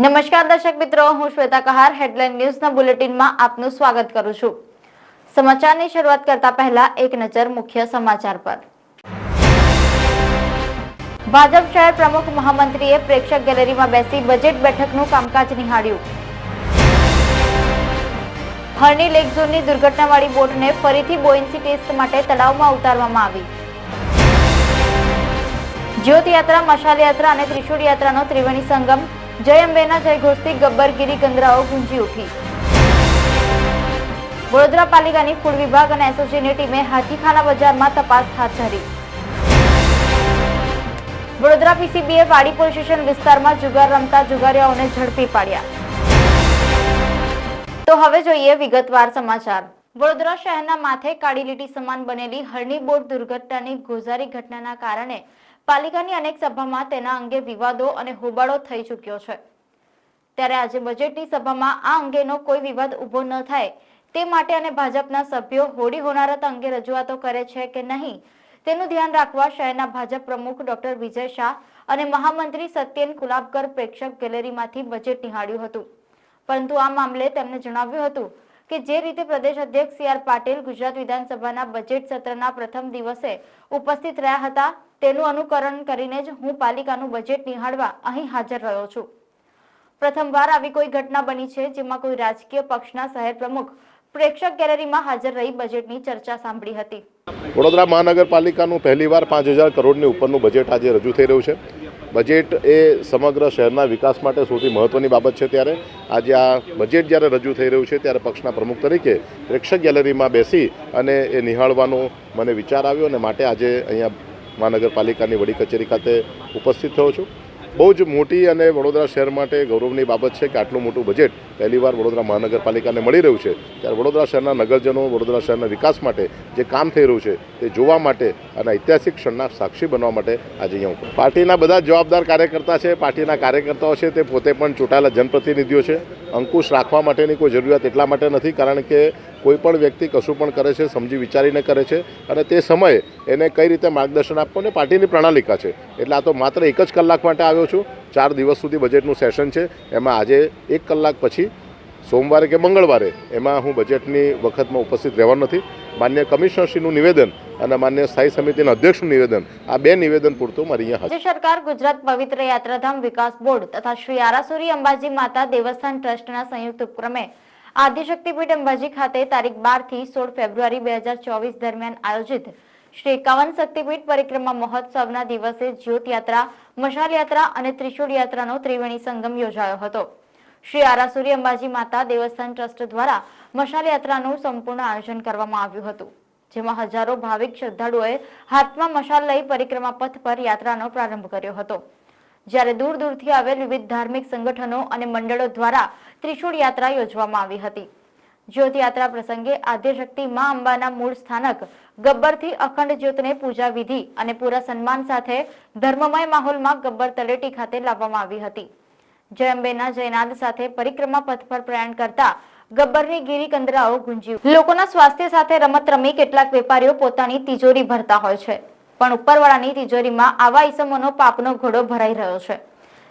નમસ્કાર દર્શક મિત્રો, હું શ્વેતા કહાર હેડલાઇન ન્યૂઝના બુલેટિનમાં આપનું સ્વાગત કરું છું। સમાચારની શરૂઆત કરતા પહેલા એક નજર મુખ્ય સમાચાર પર। ભાજપ શહેર પ્રમુખ મહામંત્રીએ પ્રેક્ષક ગેલેરીમાં બેસી બજેટ બેઠકનું કામકાજ નિહાળ્યું। હરણી લેક ઝોનની દુર્ઘટનાવાળી બોટને ફરીથી બોયન્સી ટેસ્ટ માટે તળાવમાં ઉતારવામાં આવી। જ્યોત યાત્રા, મશાલ યાત્રા અને ત્રિશુળ યાત્રાનો ત્રિવેણી સંગમ, જય અંબેના જયઘોષથી ગબ્બરગીરી ગંદરાઓ ગુંજી ઉઠી। વડોદરા પાલિકાની ફૂડ વિભાગ અને એસઓજીની ટીમે હાથીખાના બજારમાં તપાસ હાથ ધરી। વડોદરા પીસીબીએ વાડી પોલીસ સ્ટેશન વિસ્તારમાં જુગાર રમતા જુગારીઓને ઝડપી પાડ્યા। તો હવે જોઈએ વિગતવાર સમાચાર। વડોદરા શહેરના માથે કાળી લીટી સમાન બનેલી હરણી બોટ દુર્ઘટનાની ગોઝારી ઘટનાના કારણે પાલિકાની અનેક સભામાં તેના અંગે વિવાદો અને હોબાળો થઈ ચૂક્યો છે। ત્યારે આજે બજેટની સભામાં આ અંગેનો કોઈ વિવાદ ઊભો ન થાય તે માટે અને ભાજપના સભ્યો હોડી હોનારત અંગે રજૂઆતો કરે છે કે નહીં તેનું ધ્યાન રાખવા શહેરના ભાજપ પ્રમુખ ડોક્ટર વિજય શાહ અને મહામંત્રી સત્યેન કુલાબકર પ્રેક્ષક ગેલેરીમાંથી બજેટ નિહાળ્યું હતું। પરંતુ આ મામલે તેમણે જણાવ્યું હતું કે જે રીતે પ્રદેશ અધ્યક્ષ સી આર પાટીલ ગુજરાત વિધાનસભાના બજેટ સત્રના પ્રથમ દિવસે ઉપસ્થિત રહ્યા હતા તેનું અનુકરણ કરીને જ હું પાલિકાનું બજેટ નિહાળવા અહીં હાજર રહ્યો છું। પ્રથમવાર આવી કોઈ ઘટના બની છે જેમાં કોઈ રાજકીય પક્ષના શહેર પ્રમુખ પ્રેક્ષક ગેલેરીમાં હાજર રહી બજેટની ચર્ચા સાંભળી હતી। વડોદરા મહાનગરપાલિકાનું પહેલીવાર 5000 કરોડની ઉપરનું બજેટ આજે રજૂ થઈ રહ્યું છે। બજેટ એ સમગ્ર શહેરના વિકાસ માટે સૌથી મહત્વની બાબત છે। ત્યારે આજે આ બજેટ જ્યારે રજૂ થઈ રહ્યું છે ત્યારે પક્ષના પ્રમુખ તરીકે પ્રેક્ષક ગેલેરીમાં બેસી અને એ નિહાળવાનો મને વિચાર આવ્યો અને માટે આજે અહીંયા મહાનગરપાલિકાની વડી કચેરી ખાતે ઉપસ્થિત થયો છું। બહુ જ મોટી અને વડોદરા શહેર માટે ગૌરવની બાબત છે કે આટલું મોટું બજેટ પહેલીવાર વડોદરા મહાનગરપાલિકાને મળી રહ્યું છે। ત્યારે વડોદરા શહેરના નગરજનો વડોદરા શહેરના વિકાસ માટે જે કામ થઈ રહ્યું છે તે જોવા માટે અને ઐતિહાસિક ક્ષણના સાક્ષી બનવા માટે આજે અહીંયા પાર્ટીના બધા જવાબદાર કાર્યકર્તા છે। પાર્ટીના કાર્યકર્તાઓ છે તે પોતે પણ ચૂંટાયેલા જનપ્રતિનિધિઓ છે। અંકુશ રાખવા માટેની કોઈ જરૂરિયાત એટલા માટે નથી કારણ કે કોઈ પણ વ્યક્તિ કશું પણ કરે છે સમજી વિચારીને કરે છે અને તે સમયે એને કઈ રીતે માર્ગદર્શન આપવું ને પાર્ટીની પ્રણાલિકા છે। એટલે આ તો માત્ર એક જ કલાક માટે આવ્યો છું। 4 દિવસ સુધી બજેટનું સેશન છે। એમાં આજે 1 કલાક પછી સોમવારે કે મંગળવારે એમાં હું બજેટની વખતમાં ઉપસ્થિત રહેવાનું નથી। માન્ય કમિશનરશ્રીનું નિવેદન અને માન્ય સ્થાયી સમિતિના અધ્યક્ષનું નિવેદન આ બે નિવેદન પૂરતું મારી અહીંયા રાજ્ય સરકાર ગુજરાત પવિત્ર યાત્રાધામ વિકાસ બોર્ડ તથા શ્રી આરાસુરી અંબાજી માતા દેવસ્થાન ટ્રસ્ટના સંયુક્ત ઉપક્રમે આદ્યશક્તિપીઠ અંબાજી ખાતે તારીખ 12 થી 16 ફેબ્રુઆરી 2024 દરમિયાન આયોજિત શ્રી 51 શક્તિપીઠ પરિક્રમા મહોત્સવના દિવસે જ્યોત યાત્રા, મશાલ યાત્રા અને ત્રિશુળ યાત્રાનો ત્રિવેણી સંગમ યોજાયો હતો। શ્રી આરાસુરી અંબાજી માતા દેવસ્થાન ટ્રસ્ટ દ્વારા મશાલ યાત્રાનું સંપૂર્ણ આયોજન કરવામાં આવ્યું હતું જેમાં હજારો ભાવિક શ્રદ્ધાળુઓએ હાથમાં મશાલ લઈ પરિક્રમા પથ પર યાત્રાનો પ્રારંભ કર્યો હતો। જ્યારે દૂર દૂરથી આવેલ વિવિધ ધાર્મિક સંગઠનો અને મંડળો દ્વારા ત્રિશુળ યાત્રા યોજવામાં આવી હતી। જ્યોત યાત્રા પ્રસંગે આદ્યશક્તિ માં અંબાના મૂળ સ્થાનક ગબ્બરથી અખંડ જ્યોતને પૂજા વિધિ અને પૂરા સન્માન સાથે ધર્મમય માહોલમાં ગબ્બર તળેટી ખાતે લાવવામાં આવી હતી। જય અંબેના જયનાદ સાથે પરિક્રમા પથ પર પ્રયાણ કરતા ગબ્બરની ગીરી કંદરાઓ ગુંજી। લોકોના સ્વાસ્થ્ય સાથે રમત રમી કેટલાક વેપારીઓ પોતાની તિજોરી ભરતા હોય છે પણ ઉપરવાળાની તિજોરીમાં આવા ઈસમોનો પાપનો ઘોડો ભરાઈ રહ્યો છે।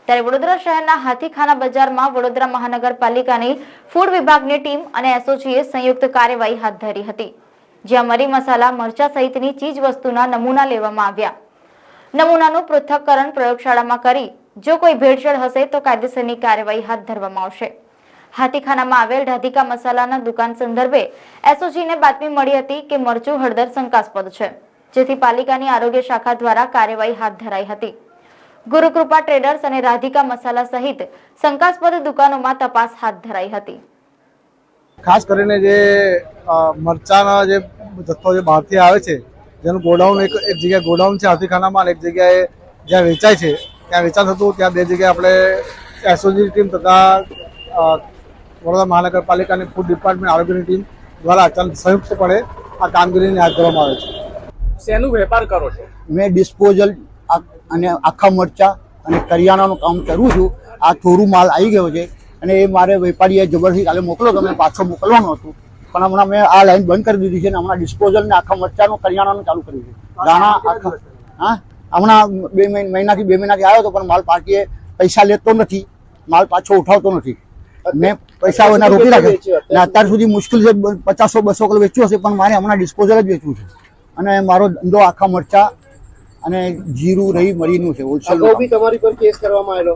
ત્યારે વડોદરા શહેરના હાથીખાના બજારમાં વડોદરા મહાનગરપાલિકાની ફૂડ વિભાગની ટીમ અને એસઓજીએ સંયુક્ત કાર્યવાહી હાથ ધરી હતી જ્યાં મરી મસાલા, મરચા સહિતની ચીજ વસ્તુના નમૂના લેવામાં આવ્યા। નમૂનાનું પૃથ્થકરણ પ્રયોગશાળામાં કરી જો કોઈ ભેળસેળ હશે તો કાયદેસરની કાર્યવાહી હાથ ધરવામાં આવશે। હાથીખાનામાં આવેલ રાધિકા મસાલાના દુકાન સંદર્ભે એસઓજીને બાતમી મળી હતી કે મરચું હળદર શંકાસ્પદ છે જેથી પાલિકાની આરોગ્ય શાખા દ્વારા કાર્યવાહી હાથ ધરાઈ હતી। ગુરુકૃપા ટ્રેડર્સ અને રાધિકા મસાલા સહિત શંકાસ્પદ દુકાનોમાં તપાસ હાથ ધરાઈ હતી। ખાસ કરીને જે મરચાના જે જથ્થો જે બહારથી આવે છે જેનું ગોડાઉન એક જગ્યાએ ગોડાઉન છે હાથીખાનામાં અને એક જગ્યાએ જ્યાં વેચાય છે ત્યાં વેચાણ થતું ત્યાં બે જગ્યાએ આપણે એસઓજી ટીમ તથા વડોદરા મહાનગરપાલિકાની ફૂડ ડિપાર્ટમેન્ટ આરોગ્યની ટીમ દ્વારા સંયુક્તપણે આ કામગીરીને હાથ ધરવામાં આવે છે। શેનું વેપાર કરો છો? મેં ડિસ્પોઝલ અને આખા મરચા અને કરિયાણાનું કામ કરું છું। આ થોડું માલ આવી ગયો છે અને એ મારે વેપારીએ જબરદસ્તી કાલે મોકલો તો મેં પાછો મોકલવાનું હતું પણ હમણાં મેં આ લાઈન બંધ કરી દીધી છે અને હમણાં ડિસ્પોઝલ ને આખા મરચાનું કરિયાણાનું ચાલુ કર્યું છે। દાણા આખા હમણાં 2 મહિનાથી આવ્યો હતો પણ માલ પાર્ટીએ પૈસા લેતો નથી માલ પાછો ઉઠાવતો નથી. મેં પૈસા એના રોકી રાખ્યા અને અત્યાર સુધી મુશ્કેલ છે 50-200 કિલો વેચ્યું હશે, પણ મારે હમણાં ડિસ્પોઝલ જ વેચવું છે. અને મારો ધંધો આખા મરચા અને જીરું રહી મરીનું છે. હોલસેલ તમારી પર કેસ કરવામાં આવેલો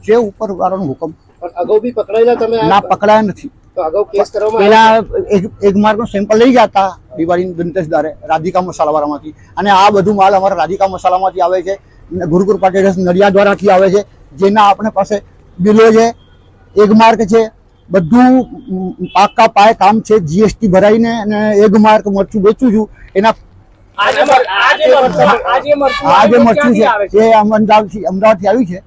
જે ઉપર વાળાનો હુકમ. પણ અગાઉ બી પકડાયેલા તમે? ના, પકડાયા નથી. તો અગાઉ કેસ કરવામાં પેલા એક માર્કનો સેમ્પલ લઈ ગયા હતા દિવાળી ધનતેરસદારે રાધિકા મસાલાવાળામાંથી, અને આ બધું માલ અમારા રાધિકા મસાલામાંથી આવે છે, ગુરુકુળ પાટેલ નડિયાદ દ્વારાથી આવે છે, જેના આપણે પાસે બિલો છે, એક માર્ક છે, બધું પાકા પાયે કામ છે. જીએસટી ભરાઈને અને એક માર્ક મરચું વેચું છું. એના આ જે મરચું છે એ અમદાવાદથી આવ્યું છે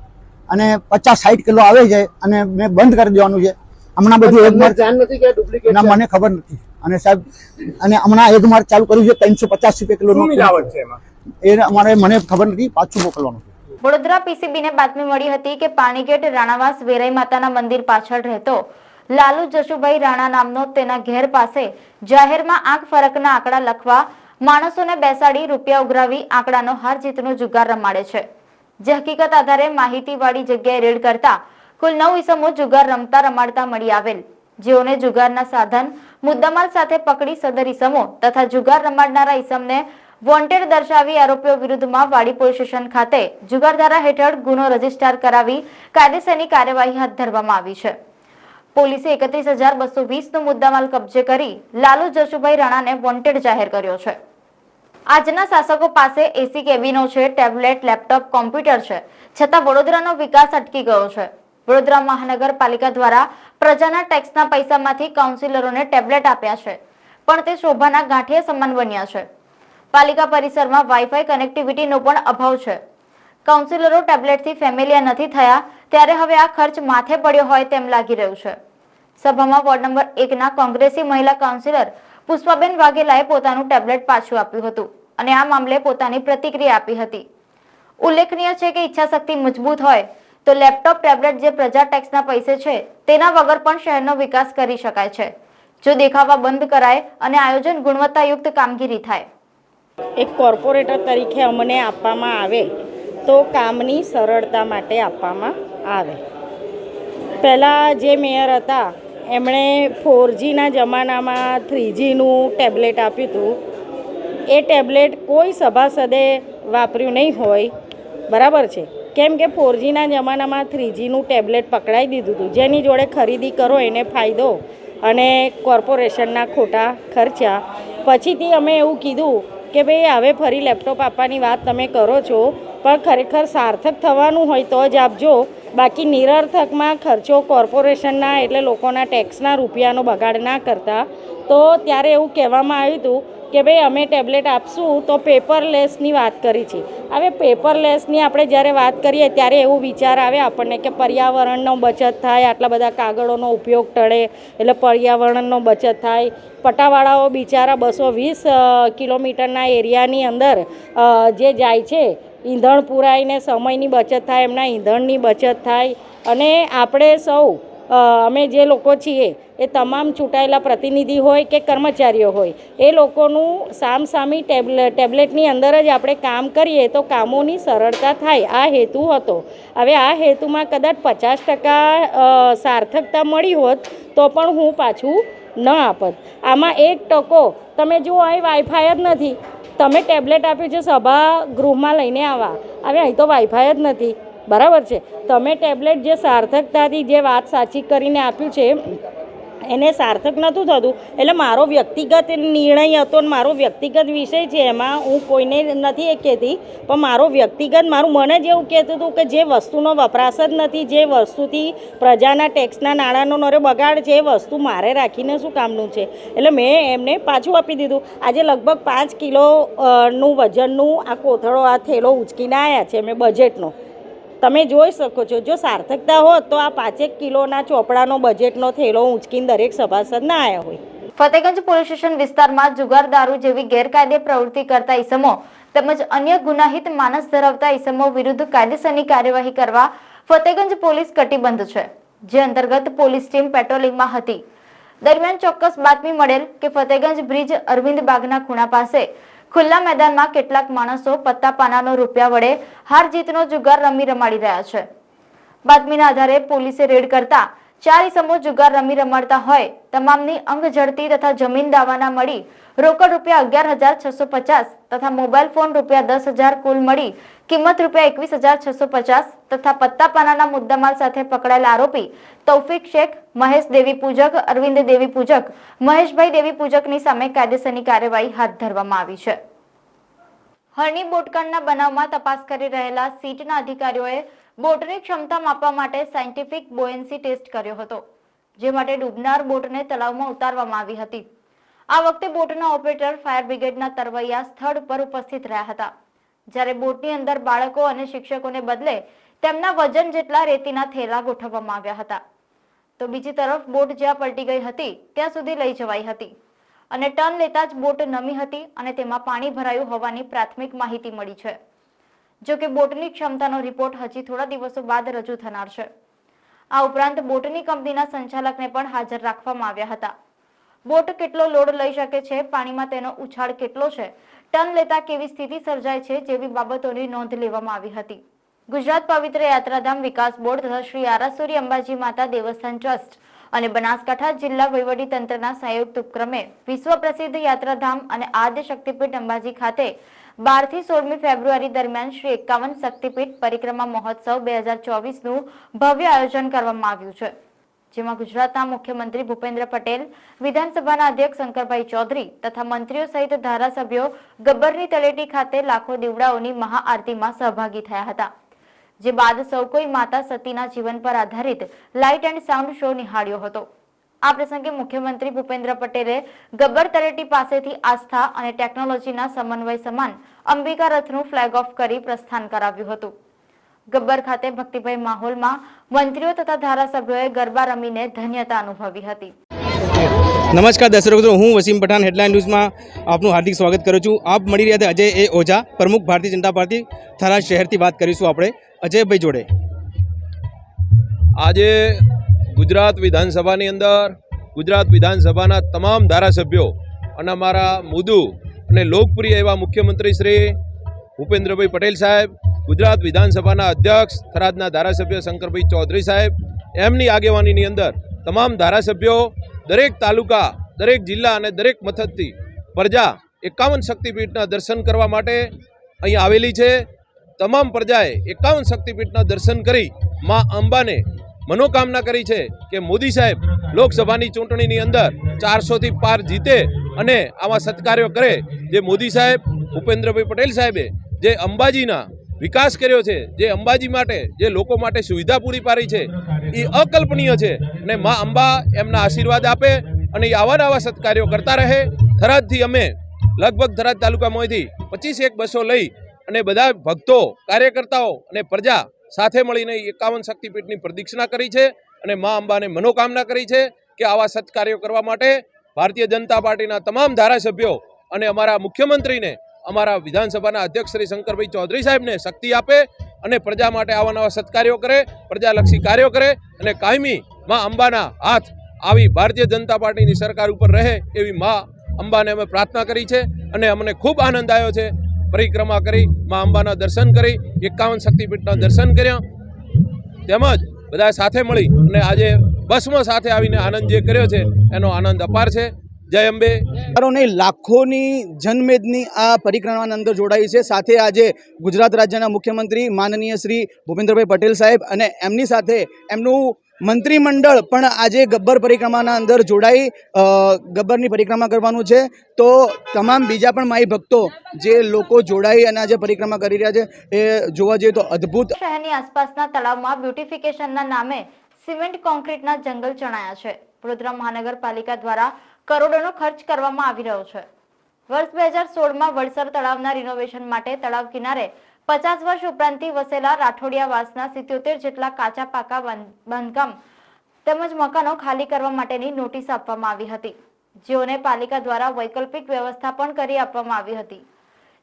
અને 50-60 કિલો આવે છે અને મેં બંધ કરી દેવાનું છે હમણાં. બધું એક માર્ક ધ્યાન નથી કે ડુપ્લિકેટ ના, મને ખબર નથી. અને સાહેબ, અને હમણાં એક માર્ક ચાલુ કર્યું છે 350 રૂપિયા કિલોનું. મિલાવટ છે એમાં? એ અમારે મને ખબર નથી, પાછું મોકલવાનું. વડોદરા પીસીબીને બાતમી મળી હતી કે પાણીગેટ રાણાવાસ વેરાઈ માતાના મંદિર પાછળ રહેતો લાલુ જશુભાઈ રાણા નામનો તેના ઘેર પાસે જાહેરમાં આંખ ફરકના આંકડા લખવા, માણસોને બેસાડી રૂપિયા ઉઘરાવી આંકડાનો હાર જીતનો જુગાર રમાડે છે. જે હકીકત આધારે માહિતીવાળી જગ્યાએ રેડ કરતા કુલ 9 ઈસમો જુગાર રમતા રમાડતા મળી આવેલ, જેઓને જુગારના સાધન મુદ્દામાલ સાથે પકડી સદર ઈસમો તથા જુગાર રમાડનારા ઈસમને વોન્ટેડ દર્શાવી આરોપીઓ વિરુદ્ધમાં વાડી પોલીસ સ્ટેશન ખાતે જુગારધારા હેઠળ ગુનો રજીસ્ટર કરાવી કાયદેસરની કાર્યવાહી હાથ ધરવામાં આવી છે. પોલીસે 31,220નો મુદ્દામાલ કબજે કરી લાલુ જશુભાઈ રાણાને વોન્ટેડ જાહેર કર્યો છે. આજના શાસકો પાસે એસી કેબિનો છે, ટેબ્લેટ, લેપટોપ, કોમ્પ્યુટર છે, છતાં વડોદરાનો વિકાસ અટકી ગયો છે. વડોદરા મહાનગરપાલિકા દ્વારા પ્રજાના ટેક્સના પૈસામાંથી કાઉન્સિલરોને ટેબ્લેટ આપ્યા છે, પણ તે શોભાના ગાંઠિયા સમાન બન્યા છે. પાલિકા પરિસરમાં વાઈફાઈ કનેક્ટિવિટીનો પણ અભાવ છે. કાઉન્સિલરો ટેબ્લેટથી ફેમિલિયર નથી થયા, ત્યારે હવે આ ખર્ચ માથે પડ્યો હોય તેમ લાગી રહ્યું છે. સભામાં વોર્ડ નંબર 1ના કોંગ્રેસી મહિલા કાઉન્સિલર પુષ્પાબેન વાઘેલાએ પોતાનું ટેબ્લેટ પાછું આપ્યું હતું અને આ મામલે પોતાની પ્રતિક્રિયા આપી હતી. ઉલ્લેખનીય છે કે ઈચ્છાશક્તિ મજબૂત હોય તો લેપટોપ, ટેબ્લેટ જે પ્રજા ટેક્સના પૈસે છે તેના વગર પણ શહેરનો વિકાસ કરી શકાય છે, જો દેખાવા બંધ કરાય અને આયોજન ગુણવત્તાયુક્ત કામગીરી થાય. એક કોર્પોરેટર તરીકે અમને આપવામાં આવે તો કામની સરળતા માટે આપવામાં આવે. પહેલાં જે મેયર હતા એમણે 4Gના જમાનામાં 3Gનું ટેબ્લેટ આપ્યું હતું. એ ટેબ્લેટ કોઈ સભાસદે વાપર્યું નહીં હોય, બરાબર છે, કેમ કે 4Gના જમાનામાં 3Gનું ટેબ્લેટ પકડાઈ દીધું હતું. જેની જોડે ખરીદી કરો એને ફાયદો અને કોર્પોરેશનના ખોટા ખર્ચા. પછીથી અમે એવું કીધું કે ભાઈ હવે ફરી લેપટોપ આપવાની વાત તમે કરો છો, પણ ખરેખર સાર્થક થવાનું હોય તો જ આપજો, બાકી નિરર્થકમાં ખર્ચો કોર્પોરેશનના એટલે લોકોના ટેક્સના રૂપિયાનો બગાડ ના કરતા. તો ત્યારે એવું કહેવામાં આવ્યું હતું કે ભાઈ અમે ટેબ્લેટ આપશું તો પેપરલેસની વાત કરી છે. હવે પેપરલેસની આપણે જ્યારે વાત કરીએ ત્યારે એવું વિચાર આવે આપણને કે પર્યાવરણનો બચત થાય, આટલા બધા કાગળોનો ઉપયોગ ટળે એટલે પર્યાવરણનો બચત થાય. પટાવાળાઓ બિચારા 220 કિલોમીટરના એરિયાની અંદર જે જાય છે, ઈંધણ પુરાઈને સમયની બચત થાય, એમના ઈંધણની બચત થાય. અને આપણે સૌ અમે જે લોકો છીએ એ તમામ ચૂંટાયેલા પ્રતિનિધિ હોય કે કર્મચારીઓ હોય, એ લોકોનું સામસામી ટેબ્લેટની અંદર જ આપણે કામ કરીએ તો કામોની સરળતા થાય, આ હેતુ હતો. હવે આ હેતુમાં કદાચ 50% સાર્થકતા મળી હોત તો પણ હું પાછું ન આપત. આમાં 1% તમે જુઓ, અહીં વાઈફાઈ જ નથી. તમે ટેબ્લેટ આપ્યું છે સભાગૃહમાં લઈને આવવા, હવે અહીં તો વાઈફાઈ જ નથી, બરાબર છે. તમે ટેબ્લેટ જે સાર્થકતાથી જે વાત સાચી કરીને આપ્યું છે એને સાર્થક નહોતું થતું, એટલે મારો વ્યક્તિગત નિર્ણય હતો ને મારો વ્યક્તિગત વિષય છે, એમાં હું કોઈને નથી એ કહેતી, પણ મારો વ્યક્તિગત મારું મને જ એવું કહેતું હતું કે જે વસ્તુનો વપરાશ જ નથી, જે વસ્તુથી પ્રજાના ટેક્સના નાણાંનો નરે બગાડ છે, એ વસ્તુ મારે રાખીને શું કામનું છે. એટલે મેં એમને પાછું આપી દીધું. આજે લગભગ 5 કિલોનું વજનનું આ કોથળો, આ થેલો ઉચકીને આવ્યા છે મેં બજેટનો. તમે જોઈ શકો છો, જો સાર્થકતા હોત તો આ 5 કિલોના ચોપડાનો બજેટનો થેલો ઉંચકીને દરેક સભાસદ ના આવ્યા હોય. ફતેગંજ પોલીસ સ્ટેશન વિસ્તારમાં જુગાર, દારૂ જેવી ગેરકાયદે પ્રવૃત્તિ કરતા ઈસમો તેમજ અન્ય ગુનાહિત માનસ ધરાવતા ઈસમો વિરુદ્ધ કાયદેસરની કાર્યવાહી કરવા ફતેગંજ પોલીસ કટિબદ્ધ છે, જે અંતર્ગત પોલીસ ટીમ પેટ્રોલિંગમાં હતી. દરમિયાન ચોક્કસ બાતમી મળેલ કે ફતેગંજ બ્રિજ અરવિંદ બાગના ખૂણા પાસે ખુલ્લા મેદાનમાં કેટલાક માણસો પત્તા પાનાનો રૂપિયા વડે હાર જીતનો જુગાર રમાડી રહ્યા છે. બાતમીના આધારે પોલીસે રેડ કરતા 4 ઇસમો જુગાર રમી રમાડતા હોય તમામની અંગ ઝડપી તથા જમીન દાવાના મળી રોકડ રૂપિયા 11,650 તથા મોબાઈલ ફોન રૂપિયા 10,000 કુલ મળી કિંમત રૂપિયા 21,650 તથા પત્તા પાનાના મુદ્દામાલ સાથે પકડાયેલા આરોપી તૌફિક શેખ, મહેશ દેવી પૂજક, અરવિંદ દેવી પૂજક, મહેશભાઈ દેવી પૂજકની સામે કાયદેસરની કાર્યવાહી હાથ ધરવામાં આવી છે. હરણી બોટકાંડના બનાવમાં તપાસ કરી રહેલા સીટના અધિકારીઓએ બોટની ક્ષમતા માપવા માટે સાયન્ટિફિક બોયન્સી ટેસ્ટ કર્યો હતો, જે માટે ડૂબનાર બોટને તળાવમાં ઉતારવામાં આવી હતી. આ વખતે બોટના ઓપરેટર ફાયર બ્રિગેડના તરવૈયા સ્થળ પર ઉપસ્થિત રહ્યા હતા, જ્યારે બોટની અંદર બાળકો અને શિક્ષકોને બદલે તેમના વજન જેટલા રેતીના થેલા ગોઠવવામાં આવ્યા હતા. તો બીજી તરફ બોટ જ્યાં પલટી ગઈ હતી ત્યાં સુધી લઈ જવાઈ હતી અને ટર્ન લેતા જ બોટ નમી હતી અને તેમાં પાણી ભરાયું હોવાની પ્રાથમિક માહિતી મળી છે. જો કે બોટની ક્ષમતાનો રિપોર્ટ હજી થોડા દિવસો બાદ રજૂ થનાર છે. આ ઉપરાંત બોટની કંપનીના સંચાલકને પણ હાજર રાખવામાં આવ્યા હતા. બોટ કેટલો લોડ લઈ શકે છે, પાણીમાં તેનો ઉછાળ કેટલો છે, ટર્ન લેતા કેવી સ્થિતિ સર્જાય છે જેવી બાબતોની નોંધ લેવામાં આવી હતી. ગુજરાત પવિત્ર યાત્રાધામ વિકાસ બોર્ડ તથા શ્રી આરાસુરી અંબાજી માતા દેવસ્થાન ટ્રસ્ટ અને બનાસકાંઠા જિલ્લા વહીવટી તંત્રના સંયુક્ત ઉપક્રમે વિશ્વ પ્રસિદ્ધ યાત્રાધામ અને આદ્ય શક્તિપીઠ અંબાજી ખાતે 12 થી 16મી ફેબ્રુઆરી દરમિયાન શ્રી 51 શક્તિપીઠ પરિક્રમા મહોત્સવ 2024નું ભવ્ય આયોજન કરવામાં આવ્યું છે, જેમાં ગુજરાતના મુખ્યમંત્રી ભૂપેન્દ્ર પટેલ, વિધાનસભાના અધ્યક્ષ શંકરભાઈ ચૌધરી તથા મંત્રીઓ સહિત ધારાસભ્યો ગબ્બરની તળેટી ખાતે લાખો દીવડાઓની મહાઆરતીમાં સહભાગી થયા હતા, જે બાદ સૌ કોઈ માતા સતીના જીવન પર આધારિત લાઇટ એન્ડ સાઉન્ડ શો નિહાળ્યો હતો. આ પ્રસંગે મુખ્યમંત્રી ભૂપેન્દ્ર પટેલે ગબ્બર તળેટી પાસેથી આસ્થા અને ટેકનોલોજીના સમન્વય સમાન અંબિકા રથનું ફ્લેગ ઓફ કરી પ્રસ્થાન કરાવ્યું હતું. ગબ્બર ખાતે ભક્તિમય માહોલમાં મંત્રીઓ તથા ધારાસભ્યોએ ગરબા રમીને ધન્યતા અનુભવી હતી. નમસ્કાર દર્શક મિત્રો, હું વસીમ પઠાણ હેડલાઇન ન્યૂઝમાં આપનું હાર્દિક સ્વાગત કરું છું. આપ મળી રહ્યા હતા અજય એ ઓઝા, પ્રમુખ ભારતીય જનતા પાર્ટી થરાદ શહેરથી વાત કરીશું આપણે અજયભાઈ જોડે. આજે ગુજરાત વિધાનસભાની અંદર ગુજરાત વિધાનસભાના તમામ ધારાસભ્યો અને અમારા મુદુ અને લોકપ્રિય એવા મુખ્યમંત્રી શ્રી ભૂપેન્દ્રભાઈ પટેલ સાહેબ, ગુજરાત વિધાનસભાના અધ્યક્ષ થરાદના ધારાસભ્ય શંકરભાઈ ચૌધરી સાહેબ, એમની આગેવાનીની અંદર તમામ ધારાસભ્યો દરેક તાલુકા, દરેક જિલ્લા અને દરેક મથકથી પ્રજા 51 શક્તિપીઠના દર્શન કરવા માટે અહીં આવેલી છે. તમામ પ્રજાએ 51 શક્તિપીઠના દર્શન કરી મા અંબાને મનોકામના કરી છે કે મોદી સાહેબ લોકસભાની ચૂંટણીની અંદર 400થી પાર જીતે અને આવા સત્કાર્યો કરે. જે મોદી સાહેબ, ભૂપેન્દ્રભાઈ પટેલ સાહેબે જે અંબાજીના વિકાસ કર્યો છે, જે અંબાજી માટે, જે લોકો માટે સુવિધા પૂરી પાડી છે, એ અકલ્પનીય છે. અને મા અંબા એમના આશીર્વાદ આપે અને એ આવા સત્કાર્યો કરતા રહે. થરાદથી અમે લગભગ થરાદ તાલુકામાંથી 25 બસો લઈ અને બધા ભક્તો, કાર્યકર્તાઓ અને પ્રજા સાથે મળીને 51 શક્તિપીઠની પ્રદક્ષિણા કરી છે અને મા અંબાને મનોકામના કરી છે કે આવા સત્કાર્યો કરવા માટે ભારતીય જનતા પાર્ટીના તમામ ધારાસભ્યો અને અમારા મુખ્યમંત્રીને, અમારા વિધાનસભાના અધ્યક્ષ શ્રી શંકરભાઈ ચૌધરી સાહેબને શક્તિ આપે અને પ્રજા માટે આવા નવા સત્કાર્યો કરે, પ્રજાલક્ષી કાર્યો કરે અને કાયમી મા અંબાના હાથ આવી ભારતીય જનતા પાર્ટીની સરકાર ઉપર રહે એવી મા અંબાને અમે પ્રાર્થના કરી છે. અને અમને ખૂબ આનંદ આવ્યો છે. પરિક્રમા કરી, મા અંબાના દર્શન કરી, 51 શક્તિપીઠના દર્શન કર્યા, તેમજ બધા સાથે મળી અને આજે બસમાં સાથે આવીને આનંદ જે કર્યો છે એનો આનંદ અપાર છે. જય અંબે. લાખોની જનમેદની આ પરિક્રમાની અંદર જોડાઈ છે. સાથે આજે ગુજરાત રાજ્યના મુખ્યમંત્રી માનનીય શ્રી ભૂપેન્દ્રભાઈ પટેલ સાહેબ અને એમની સાથે એમનું મંત્રીમંડળ પણ આજે ગબ્બર પરિક્રમાના અંદર જોડાઈ ગબ્બરની પરિક્રમા કરવાનું છે. તો તમામ બીજા પણ માઈ ભક્તો જે લોકો જોડાઈ અને આજે પરિક્રમા કરી રહ્યા છે એ જોવા જઈએ તો અદ્ભુત. શહેરની આસપાસના તળાવમાં બ્યુટિફિકેશનના નામે સિમેન્ટ કોન્ક્રીટના જંગલ ચણાયા છે. વડોદરા મહાનગરપાલિકા દ્વારા કરોડોનો ખર્ચ કરવામાં આવી રહ્યો છે. વર્ષ 2016માં વડસર તળાવના રિનોવેશન માટે તળાવ કિનારે 50 વર્ષ ઉપરાંતથી વસેલા રાઠોડિયાવાસના 77 જેટલા કાચા પાકા બાંધકામ તેમજ મકાનો ખાલી કરવા માટેની નોટિસ આપવામાં આવી હતી, જેઓને પાલિકા દ્વારા વૈકલ્પિક વ્યવસ્થા પણ કરી આપવામાં આવી હતી.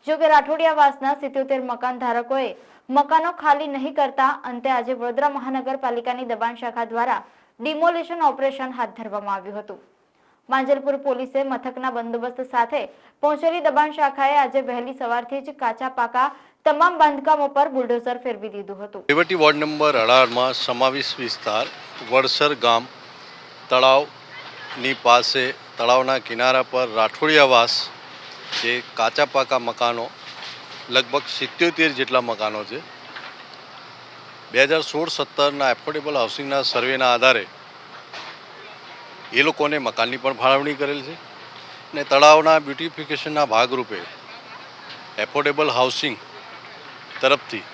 જો કે રાઠોડિયાવાસના 77 મકાન ધારકોએ મકાનો ખાલી નહીં કરતા અંતે આજે વડોદરા મહાનગરપાલિકાની દબાણ શાખા દ્વારા ડિમોલિશન ઓપરેશન હાથ ધરવામાં આવ્યું હતું. માંજલપુર પોલીસે મથકના બંદોબસ્ત સાથે પહોંચેલી દબાણ શાખાએ આજે વહેલી સવારથી જ કાચા પાકા તમામ બાંધકામો પર બુલડોઝર ફેરવી દીધું હતું. વહીવટી વોર્ડ નંબર 18માં સમાવેશ વિસ્તાર વડસર ગામ તળાવની પાસે તળાવના કિનારા પર રાઠોડિયાવાસ જે કાચા પાકા મકાનો લગભગ 77 જેટલા મકાનો છે. 2016-17ના એફોર્ડેબલ હાઉસિંગના સર્વેના આધારે એ લોકોને મકાનની પણ ફાળવણી કરેલ છે અને તળાવના બ્યુટિફિકેશનના ભાગરૂપે એફોર્ડેબલ હાઉસિંગ તરફથી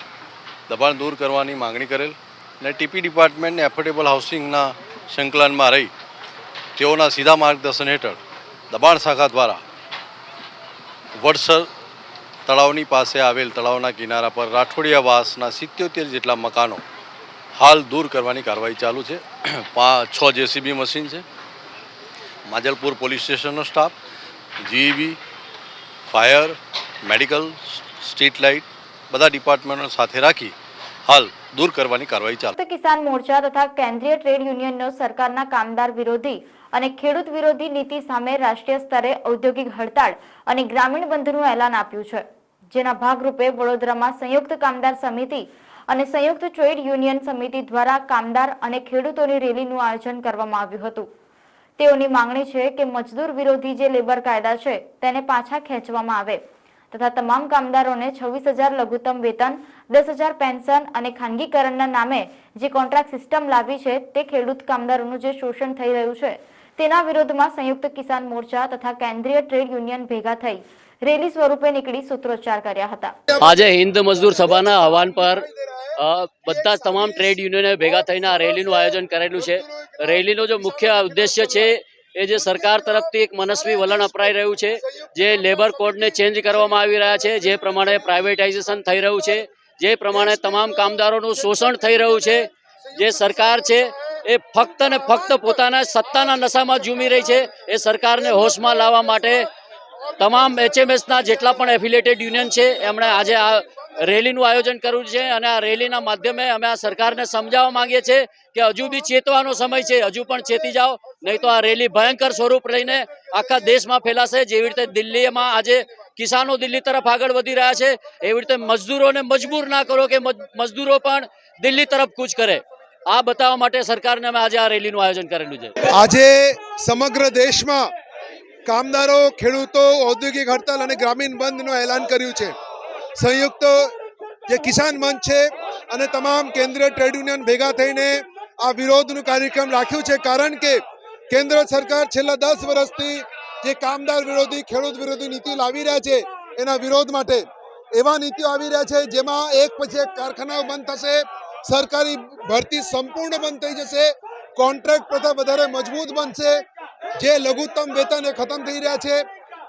દબાણ દૂર કરવાની માંગણી કરેલ અને ટીપી ડિપાર્ટમેન્ટને એફોર્ડેબલ હાઉસિંગના સંકલનમાં રહી તેઓના સીધા માર્ગદર્શન હેઠળ દબાણ શાખા દ્વારા વડસર તળાવની પાસે આવેલ તળાવના કિનારા પર રાઠોડિયાવાસના 77 જેટલા મકાનો હાલ દૂર કરવાની કાર્યવાહી ચાલુ છે. 6 જેસીબી મશીન છે. માજલપુર પોલીસ સ્ટેશનનો staff, GEB, fire, medical, street light બધા ડિપાર્ટમેન્ટો સાથે રાખી હાલ દૂર કરવાની કાર્યવાહી ચાલુ. કિસાન મોરચા તથા કેન્દ્રીય ટ્રેડ યુનિયનનો સરકારના કામદાર વિરોધી અને ખેડૂત વિરોધી નીતિ સામે રાષ્ટ્રીય સ્તરે ઔદ્યોગિક હડતાળ અને ગ્રામીણ બંધનું એલાન આપ્યું છે, જેના ભાગરૂપે વડોદરામાં સંયુક્ત કામદાર સમિતિ અને સંયુક્ત ટ્રેડ યુનિયન સમિતિ દ્વારા કામદાર અને ખેડૂતોની રેલીનું આયોજન કરવામાં આવ્યું હતું. તેઓની માંગણી છે કે મજદૂર વિરોધી જે લેબર કાયદા છે તેને પાછા ખેંચવામાં આવે તથા તમામ કામદારોને 26,000 લઘુત્તમ વેતન, 10,000 પેન્શન અને ખાનગીકરણના નામે જે કોન્ટ્રાક્ટ સિસ્ટમ લાવી છે તે ખેડૂત કામદારોનું જે શોષણ થઈ રહ્યું છે તેના વિરોધમાં સંયુક્ત કિસાન મોરચા તથા કેન્દ્રીય ટ્રેડ યુનિયન ભેગા થઈ રેલી સ્વરૂપે નીકળી સૂત્રોચ્ચાર કર્યા હતા. આજે હિન્દ મજદૂર સભાના આહવાન પર બધા તમામ ટ્રેડ યુનિયને ભેગા થઈને આ રેલીનું આયોજન કરેલું છે. રેલીનો જો મુખ્ય ઉદ્દેશ્ય છે એ જે સરકાર તરફથી એક મનસ્વી વલણ અપનાઈ રહ્યું છે, જે લેબર કોડને ચેન્જ કરવામાં આવી રહ્યા છે, જે પ્રમાણે પ્રાઇવેટાઇઝેશન થઈ રહ્યું છે, જે પ્રમાણે તમામ કામદારોનું શોષણ થઈ રહ્યું છે, જે સરકાર છે એ ફક્ત ને ફક્ત પોતાના સત્તાના નશામાં ઝૂમી રહી છે. એ સરકારને હોશમાં લાવવા માટે તમામ HMSના જેટલા પણ એફિલિએટેડ યુનિયન છે એમણે આજે આ રેલીનું આયોજન કર્યું છે અને આ રેલીના માધ્યમે અમે આ સરકારને સમજાવવા માંગીએ છીએ કે હજુ બી ચેતવાનો સમય છે, હજુ પણ ચેતી જાઓ, નહીં તો આ રેલી ભયંકર સ્વરૂપ લઈને આખા દેશમાં ફેલાશે. જેવી રીતે દિલ્હીમાં આજે કિસાનો દિલ્હી તરફ આગળ વધી રહ્યા છે, એવી રીતે મજદૂરોને મજબૂર ના કરો કે મજદૂરો પણ દિલ્હી તરફ કૂચ કરે. આ બતાવવા માટે સરકારને અમે આજે આ રેલીનું આયોજન કરેલું છે. આજે સમગ્ર દેશમાં કામદારો, ખેડૂતો ઔદ્યોગિક હડતાલ અને ગ્રામીણ બંધનું એલાન કર્યું છે. સંયુક્ત જે કિસાન મંચ છે અને તમામ કેન્દ્રીય ટ્રેડ યુનિયન ભેગા થઈને આ વિરોધનું કાર્યક્રમ રાખ્યું છે, કારણ કે કેન્દ્ર સરકાર છેલ્લા 10 વર્ષથી જે કામદાર વિરોધી, ખેડૂત વિરોધી નીતિ લાવી રહ્યા છે એના વિરોધ માટે એવા નીતિઓ આવી રહ્યા છે જેમાં એક પછી એક કારખાનાઓ બંધ થશે, સરકારી ભરતી સંપૂર્ણ બંધ થઈ જશે, કોન્ટ્રાક્ટ પ્રથા વધારે મજબૂત બનશે, જે લઘુત્તમ વેતન એ ખતમ થઈ રહ્યા છે.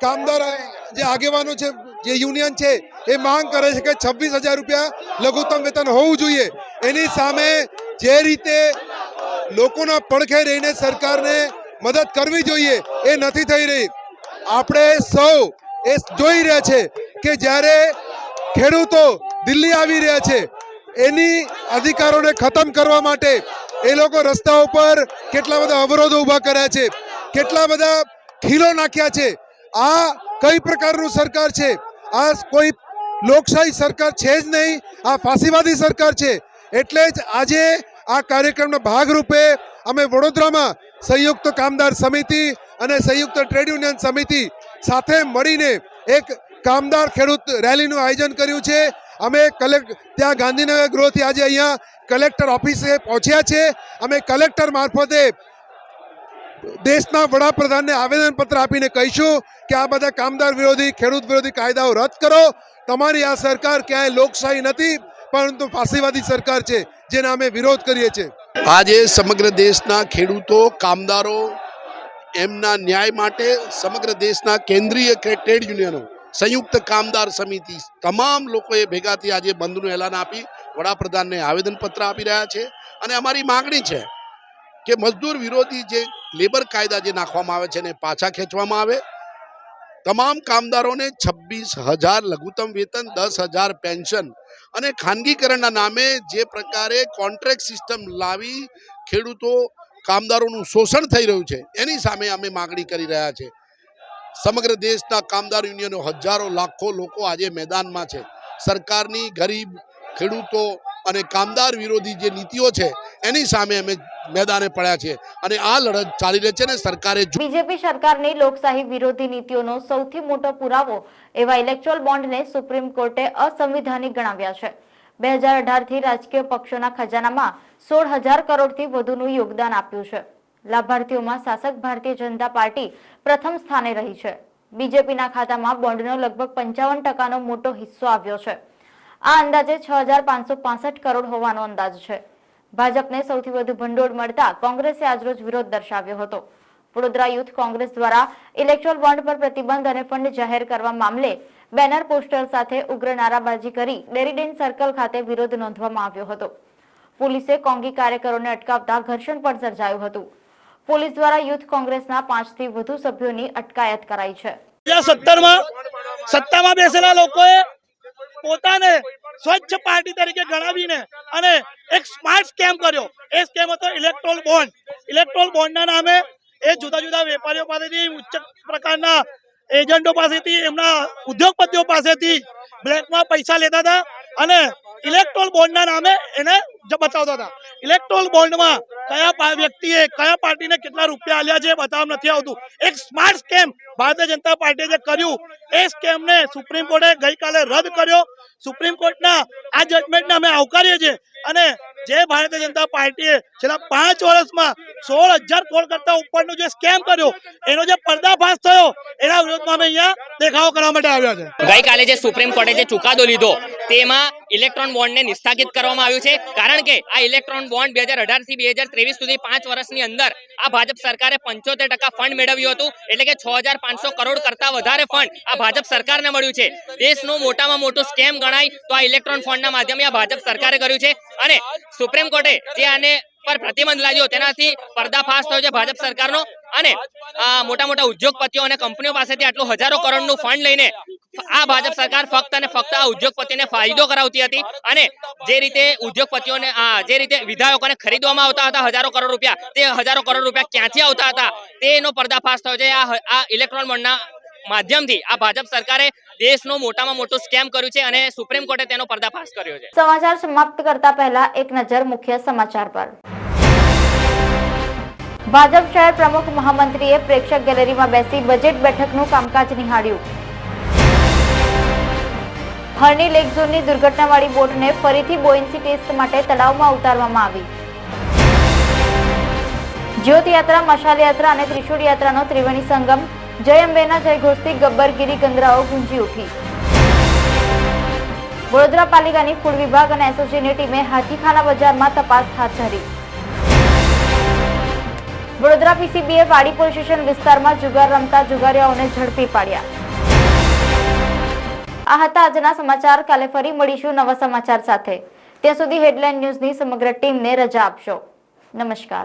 કામદાર જે આગેવાનો છે, જે યુનિયન છે એ માંગ કરે છે કે 26,000 રૂપિયા લઘુત્તમ વેતન હોવું જોઈએ. એની સામે જે રીતે લોકોના પડખે રહીને સરકારને મદદ કરવી જોઈએ એ નથી થઈ રહી. આપણે સૌ એ જોઈ રહ્યા છે કે જ્યારે ખેડૂતો દિલ્હી આવી રહ્યા છે એની અધિકારોને ખતમ કરવા માટે એ લોકો રસ્તા ઉપર કેટલા બધા અવરોધો ઊભા કર્યા છે, કેટલા બધા ખીલો નાખ્યા છે. આ કઈ પ્રકારનું સરકાર છે? આ કોઈ લોકશાહી સરકાર છે જ નહીં, આ ફાંસીવાદી સરકાર છે. એટલે જ આજે આ કાર્યક્રમના ભાગરૂપે અમે વડોદરામાં સંયુક્ત કામદાર સમિતિ અને સંયુક્ત ટ્રેડ યુનિયન સમિતિ સાથે મળીને એક કામદાર ખેડૂત રેલીનું આયોજન કર્યું છે. અમે ત્યાં ગાંધીનગર ગૃહથી આજે અહીંયા કલેક્ટર ઓફિસે પહોંચ્યા છે. અમે કલેક્ટર મારફતે દેશના વડાપ્રધાનને આવેદનપત્ર આપીને કહીશું કે આ બધા કામદાર વિરોધી, ખેડૂત વિરોધી કાયદાઓ રદ કરો. તમારી આ સરકાર ક્યાંય લોકશાહી નથી, પરંતુ ફાંસીવાદી સરકાર છે, જેના અમે વિરોધ કરીએ છીએ. આજે સમગ્ર દેશના ખેડૂતો, કામદારો એમના ન્યાય માટે સમગ્ર દેશના કેન્દ્રીય ટ્રેડ યુનિયનો, સંયુક્ત કામદાર સમિતિ તમામ લોકોએ ભેગાથી આજે બંધનું એલાન આપી વડાપ્રધાનને આવેદનપત્ર આપી રહ્યા છે. અને અમારી માંગણી છે કે મજદૂર વિરોધી જે લેબર કાયદા જે નાખવામાં આવે છે એને પાછા ખેંચવામાં આવે. તમામ કામદારોને 26,000 લઘુત્તમ વેતન, 10,000 પેન્શન અને ખાનગીકરણના નામે જે પ્રકારે કોન્ટ્રાક્ટ સિસ્ટમ લાવી ખેડૂતો, કામદારોનું શોષણ થઈ રહ્યું છે એની સામે અમે માગણી કરી રહ્યા છે. સમગ્ર દેશના કામદાર યુનિયનો હજારો લાખો લોકો આજે મેદાનમાં છે સરકારની ગરીબ ખેડૂતો અને કામદાર વિરોધી જે નીતિઓ છે એની સામે અમે મેદાને પડ્યા છે અને આ લડત ચાલી રહી છે ને સરકારે બીજેપી સરકારની લોકશાહી વિરોધી નીતિઓનો સૌથી મોટો પુરાવો એવા ઇલેક્ટોરલ બોન્ડને સુપ્રીમ કોર્ટે અસંવિધાનિક ગણાવ્યા છે. 2018 થી રાજકીય પક્ષોના ખજાનામાં 16,000 કરોડથી વધુનું યોગદાન આપ્યું છે. લાભાર્થીઓમાં શાસક ભારતીય જનતા પાર્ટી પ્રથમ સ્થાને રહી છે. બીજેપીના ખાતામાં બોન્ડનો લગભગ 55% મોટો હિસ્સો આવ્યો છે. આ અંદાજે 6,565 કરોડ હોવાનો અંદાજ છે. ભાજપને સૌથી વધુ ભંડોળ મળતા કોંગ્રેસે આજરોજ વિરોધ દર્શાવ્યો હતો. વડોદરા યુથ કોંગ્રેસ દ્વારા ઇલેક્ટોરલ બોન્ડ પર પ્રતિબંધ અને ફંડ જાહેર કરવા મામલે બેનર પોસ્ટર સાથે ઉગ્ર નારાબાજી કરી ડેરીડેન સર્કલ ખાતે વિરોધ નોંધવામાં આવ્યો હતો. પોલીસે કોંગી કાર્યકરોને અટકાવતા ઘર્ષણ પણ સર્જાયું હતું. પોલીસ દ્વારા યુથ કોંગ્રેસના 5 થી વધુ સભ્યોની અટકાયત કરાઈ છે. 2017માં સત્તામાં બેસેલા લોકોએ પોતાને સ્વચ્છ પાર્ટી તરીકે ગણાવીને અને એક સ્માર્ટ સ્કેમ કર્યો. એ સ્કેમ હતો ઇલેક્ટોરલ બોન્ડ. ઇલેક્ટોરલ બોન્ડના નામે એ જુદા જુદા વેપારીઓ પાસેથી ઉચ્ચ પ્રકારના એજન્ટો પાસેથી એમના ઉદ્યોગપતિઓ પાસેથી બ્લેકમાં પૈસા લેતા હતા અને ઇલેક્ટોરલ બોન્ડના નામે એને બતાવતા હતા. ઇલેક્ટોરલ બોન્ડમાં કયા વ્યક્તિએ કયા પાર્ટીને કેટલા રૂપિયા આલ્યા છે બતાવવામાં નથી આવતું. એક સ્માર્ટ સ્કેમ ભારતીય જનતા પાર્ટીએ જે કર્યું એ સ્કેમને સુપ્રીમ કોર્ટે ગઈકાલે રદ કર્યો. સુપ્રીમ કોર્ટના આ જજમેન્ટને અમે આવકારીએ છીએ અને જે ભારતીય જનતા પાર્ટીએ છેલ્લા 5 વર્ષમાં 16,000 કરોડ કરતા ઉપરનો જે સ્કેમ કર્યો એનો જે પર્દાફાશ થયો એના વિરોધમાં અમે અહીંયા દેખાવો કરવા માટે આવ્યા છે. ગઈકાલે જે સુપ્રીમ કોર્ટે જે ચુકાદો લીધો તેમાં ઇલેક્ટ્રોન બોન્ડને નિસ્થાપિત કરવામાં આવ્યું છે. કારણ કે આ ઇલેક્ટ્રોન બોન્ડ 2018 થી 2023 સુધી 5 વર્ષની અંદર આ ભાજપ સરકારે 75% ફંડ મેળવ્યું હતું. એટલે કે 6,500 કરોડ કરતા વધારે ફંડ આ ભાજપ સરકારને મળ્યું છે. દેશનું મોટામાં મોટું સ્કેમ ગણાય તો આ ઇલેક્ટ્રોન ફંડના માધ્યમે આ ભાજપ સરકારે કર્યું છે અને સુપ્રીમ કોર્ટે જે આને પર પ્રતિબંધ લાગ્યો તેનાથી પર્દાફાશ થયો છે ભાજપ સરકારનો અને મોટા મોટા ઉદ્યોગપતિઓ અને કંપનીઓ પાસેથી આટલું હજારો કરોડનું ફંડ લઈને આ ભાજપ સરકાર ફક્ત અને ફક્ત આ ઉદ્યોગપતિને ફાયદો કરાવતી હતી અને જે રીતે ઉદ્યોગપતિઓને જે રીતે વિધાયકોને ખરીદવામાં આવતા હતા હજારો કરોડ રૂપિયા, તે હજારો કરોડ રૂપિયા ક્યાંથી આવતા હતા તેનો પર્દાફાશ થયો છે. આ ઇલેક્ટ્રોન બોન્ડના માધ્યમથી આ ભાજપ સરકારે દેશનો મોટામાં મોટું સ્કેમ કર્યું છે અને સુપ્રીમ કોર્ટે તેનો પર્દાફાશ કર્યો છે. સમાચાર સમાપ્ત કરતા પહેલા એક નજર મુખ્ય સમાચાર પર. ભાજપ શહેર પ્રમુખ મહામંત્રીએ પ્રેક્ષક ગેલેરીમાં બેસી બજેટ બેઠકનું કામકાજ નિહાળ્યું. હરણી લેક ઝોનની દુર્ઘટનાવાળી બોટને ફરીથી બોયન્સી ટેસ્ટ માટે તળાવમાં ઉતારવામાં આવી. જ્યોત યાત્રા, મશાલ યાત્રા અને ત્રિશુળ યાત્રાનો ત્રિવેણી સંગમ જય અંબેના જયઘોષથી ગબ્બરગીરી ગંદરાઓ ગુંજી ઉઠી. વડોદરા પાલિકાની ફૂડ વિભાગ અને એસઓજીની ટીમે હાથીખાના બજારમાં તપાસ હાથ ધરી. વડોદરા પીસીબીએ વાડી પોલીસ સ્ટેશન વિસ્તારમાં જુગાર રમતા જુગારીઓને ઝડપી પાડ્યા. આ હતા આજના સમાચાર. કાલે ફરી મળીશું નવા સમાચાર સાથે. ત્યાં સુધી હેડલાઇન ન્યૂઝની સમગ્ર ટીમને રજા આપશો. નમસ્કાર.